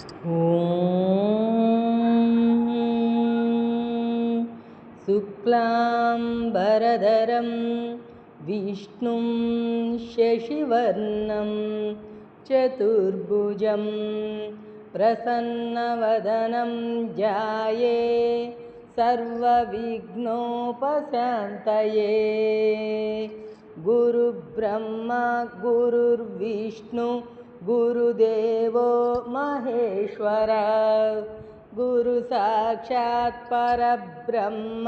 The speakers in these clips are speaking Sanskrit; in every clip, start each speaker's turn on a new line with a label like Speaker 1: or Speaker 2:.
Speaker 1: ॐ शुक्लाम्बरधरं विष्णुं शशिवर्णं चतुर्भुजं प्रसन्नवदनं ध्याये सर्वविघ्नोपशान्तये। गुरुब्रह्मा गुरुर्विष्णु गुरुदेवो महेश्वरा गुरु साक्षात् परब्रह्म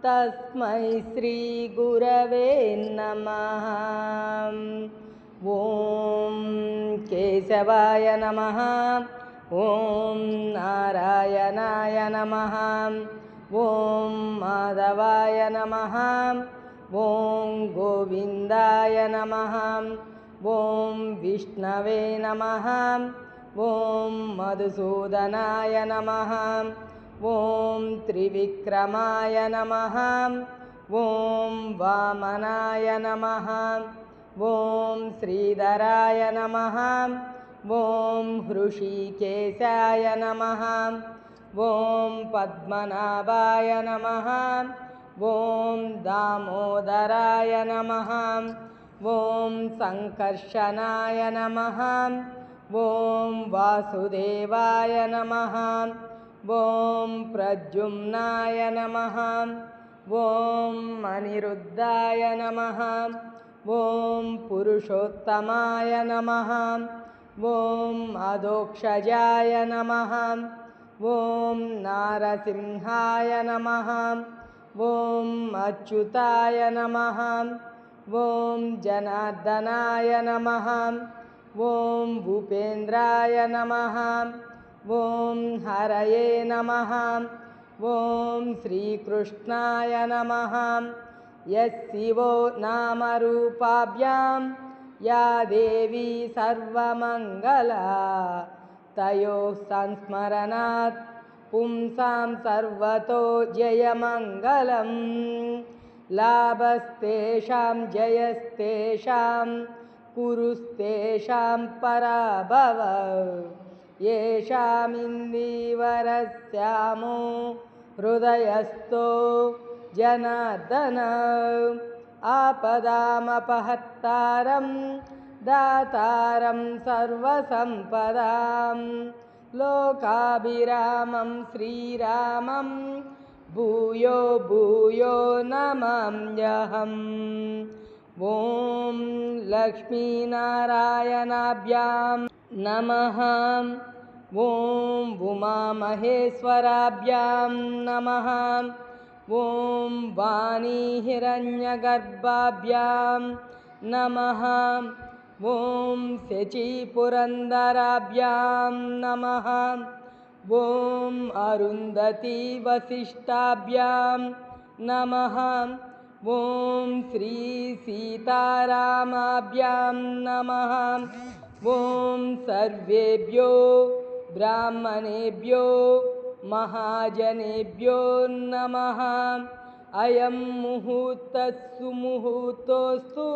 Speaker 1: तस्मै श्री गुरवे नमः। ॐ केशवाय नमः। ॐ नारायणाय नमः। ॐ माधवाय नमः। ॐ गोविन्दाय नमः। ॐ विष्णवे नमः। ॐ मधुसूदनाय नमः। ॐ त्रिविक्रमाय नमः। ॐ वामनाय नमः। ॐ श्रीधराय नमः। ॐ हृषीकेशाय नमः। ॐ पद्मनाभाय नमः। ॐ दामोदराय नमः। ॐ संकर्षणाय नमः। ॐ वासुदेवाय नमः। ॐ प्रद्युम्नाय नमः। ॐ अनिरुद्धाय नमः। ॐ पुरुषोत्तमाय नमः। ॐ अधोक्षजाय नमः। ॐ नारसिंहाय नमः। ॐ अच्युताय नमः। ॐ जनार्दनाय नमः। ॐ भूपेन्द्राय नमः। ॐ हरये नमः। ॐ श्रीकृष्णाय नमः। यस्शिवो नामरूपाभ्यां या देवी सर्वमङ्गला तयोः संस्मरणात् पुंसां सर्वतो जयमङ्गलम्। लाभस्तेषां जयस्तेषां कुरुस्तेषां पराभव। येषामिन्दीवरस्यामो हृदयस्थो जनार्दन। आपदामपहर्तारं दातारं सर्वसम्पदां लोकाभिरामं श्रीरामं भूयो भूयो नमाम्यहम्। ॐ लक्ष्मीनारायणाभ्यां नमः। ॐ उमामहेश्वराभ्यां नमः। ॐ वाणीहिरण्यगर्भाभ्यां नमः। ॐ शचीपुरन्दराभ्यां नमः। ॐ अरुन्धती वसिष्ठाभ्यां नमः। ॐ श्रीसीतारामाभ्यां नमः। ॐ सर्वेभ्यो ब्राह्मणेभ्यो महाजनेभ्यो नमः। अयं मुहूर्तः सुमुहूर्तोऽस्तु